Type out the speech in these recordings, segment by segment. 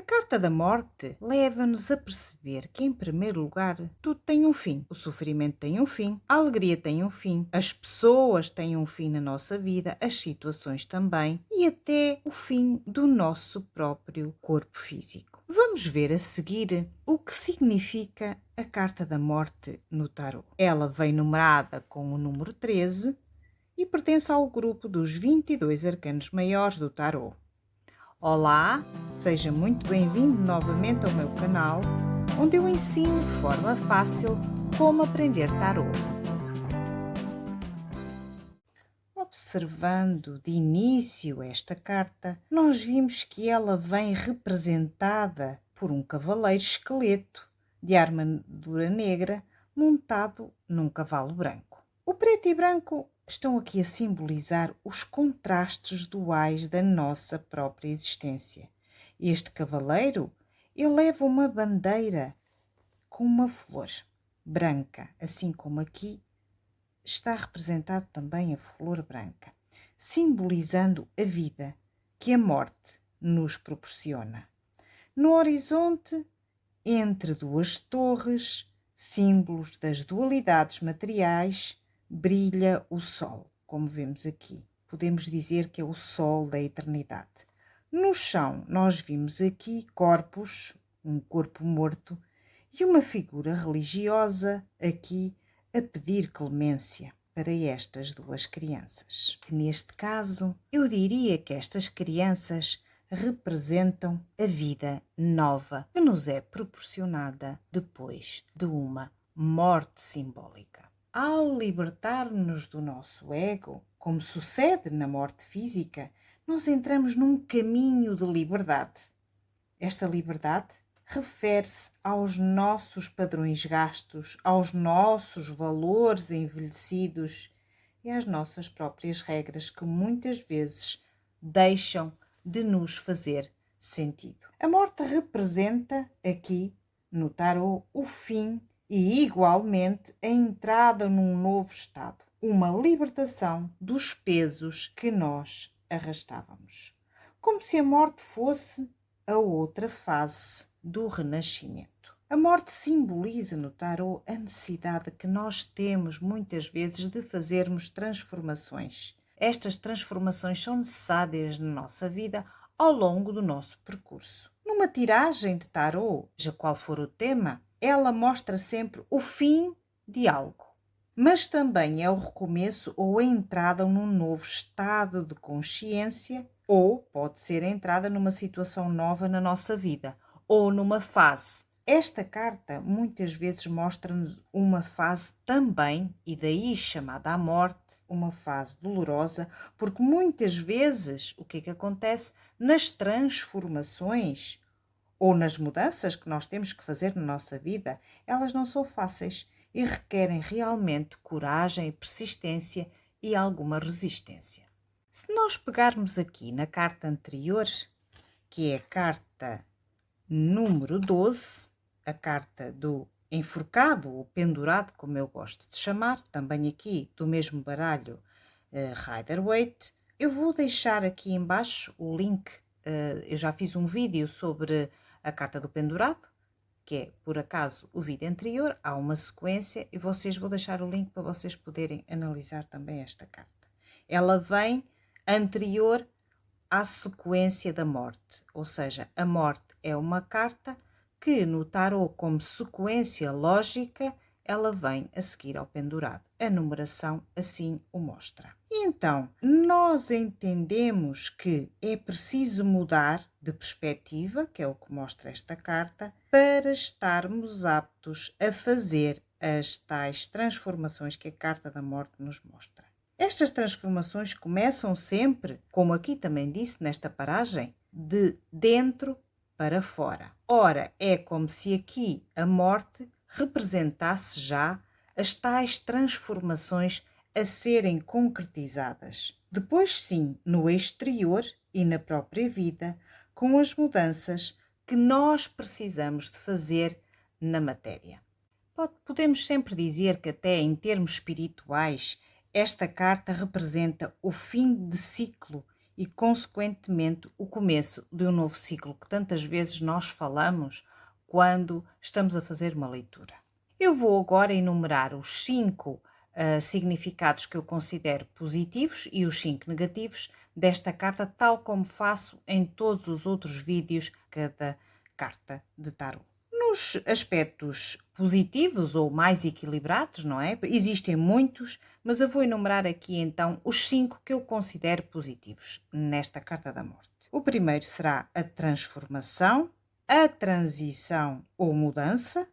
Carta da Morte leva-nos a perceber que, em primeiro lugar, tudo tem um fim. O sofrimento tem um fim, a alegria tem um fim, as pessoas têm um fim na nossa vida, as situações também e até o fim do nosso próprio corpo físico. Vamos ver a seguir o que significa a Carta da Morte no tarot. Ela vem numerada com o número 13 e pertence ao grupo dos 22 arcanos maiores do tarot. Olá, seja muito bem-vindo novamente ao meu canal, onde eu ensino de forma fácil como aprender tarot. Observando de início esta carta, nós vimos que ela vem representada por um cavaleiro esqueleto de armadura negra montado num cavalo branco. O preto e branco estão aqui a simbolizar os contrastes duais da nossa própria existência. Este cavaleiro, ele leva uma bandeira com uma flor branca, assim como aqui está representado também a flor branca, simbolizando a vida que a morte nos proporciona. No horizonte, entre duas torres, símbolos das dualidades materiais, brilha o sol, como vemos aqui. Podemos dizer que é o sol da eternidade. No chão, nós vimos aqui corpos, um corpo morto, e uma figura religiosa aqui a pedir clemência para estas duas crianças. Neste caso, eu diria que estas crianças representam a vida nova que nos é proporcionada depois de uma morte simbólica. Ao libertar-nos do nosso ego, como sucede na morte física, nós entramos num caminho de liberdade. Esta liberdade refere-se aos nossos padrões gastos, aos nossos valores envelhecidos e às nossas próprias regras que muitas vezes deixam de nos fazer sentido. A morte representa aqui, no tarot, o fim e, igualmente, a entrada num novo estado, uma libertação dos pesos que nós arrastávamos. Como se a morte fosse a outra fase do renascimento. A morte simboliza no tarot a necessidade que nós temos muitas vezes de fazermos transformações. Estas transformações são necessárias na nossa vida ao longo do nosso percurso. Numa tiragem de tarot, seja qual for o tema, ela mostra sempre o fim de algo, mas também é o recomeço ou a entrada num novo estado de consciência, ou pode ser a entrada numa situação nova na nossa vida, ou numa fase. Esta carta muitas vezes mostra-nos uma fase também, e daí chamada a morte, uma fase dolorosa, porque muitas vezes o que é que acontece nas transformações ou nas mudanças que nós temos que fazer na nossa vida, elas não são fáceis e requerem realmente coragem, persistência e alguma resistência. Se nós pegarmos aqui na carta anterior, que é a carta número 12, a carta do enforcado ou pendurado, como eu gosto de chamar, também aqui do mesmo baralho Rider-Waite, eu vou deixar aqui embaixo o link, eu já fiz um vídeo sobre a carta do pendurado, que é, por acaso, o vídeo anterior, há uma sequência e vou deixar o link para vocês poderem analisar também esta carta. Ela vem anterior à sequência da morte, ou seja, a morte é uma carta que no tarot como sequência lógica, ela vem a seguir ao pendurado. A numeração assim o mostra. E então, nós entendemos que é preciso mudar de perspectiva, que é o que mostra esta carta, para estarmos aptos a fazer as tais transformações que a carta da morte nos mostra. Estas transformações começam sempre, como aqui também disse nesta paragem, de dentro para fora. Ora, é como se aqui a morte representasse já as tais transformações a serem concretizadas. Depois sim, no exterior e na própria vida, com as mudanças que nós precisamos de fazer na matéria. Podemos sempre dizer que até em termos espirituais, esta carta representa o fim de ciclo e, consequentemente, o começo de um novo ciclo que tantas vezes nós falamos quando estamos a fazer uma leitura. Eu vou agora enumerar os 5 significados que eu considero positivos e os 5 negativos desta carta, tal como faço em todos os outros vídeos, cada carta de tarot. Nos aspectos positivos ou mais equilibrados, não é? Existem muitos, mas eu vou enumerar aqui então os 5 que eu considero positivos nesta carta da morte. O primeiro será a transformação, a transição ou mudança,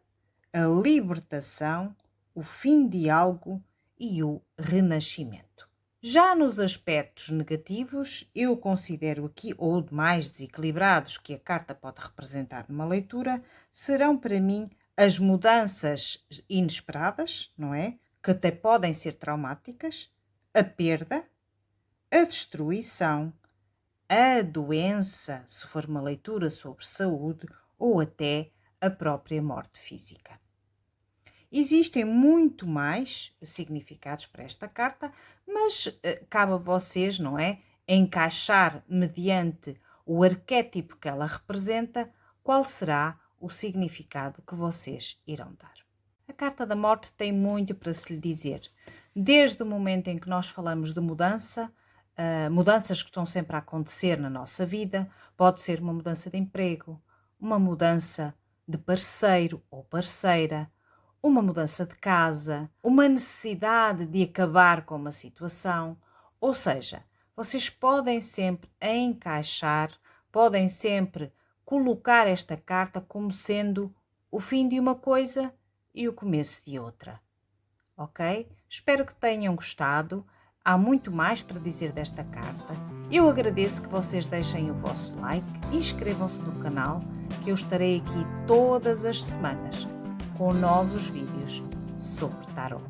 a libertação, o fim de algo e o renascimento. Já nos aspectos negativos, eu considero aqui, ou mais desequilibrados, que a carta pode representar numa leitura, serão para mim as mudanças inesperadas, não é? Que até podem ser traumáticas, a perda, a destruição, a doença, se for uma leitura sobre saúde, ou até a própria morte física. Existem muito mais significados para esta carta, mas cabe a vocês, não é? Encaixar mediante o arquétipo que ela representa, qual será o significado que vocês irão dar. A carta da morte tem muito para se lhe dizer. Desde o momento em que nós falamos de mudança, mudanças que estão sempre a acontecer na nossa vida, pode ser uma mudança de emprego, uma mudança de parceiro ou parceira, uma mudança de casa, uma necessidade de acabar com uma situação, ou seja, vocês podem sempre encaixar, podem sempre colocar esta carta como sendo o fim de uma coisa e o começo de outra. Ok? Espero que tenham gostado. Há muito mais para dizer desta carta. Eu agradeço que vocês deixem o vosso like e inscrevam-se no canal, que eu estarei aqui todas as semanas com novos vídeos sobre tarot.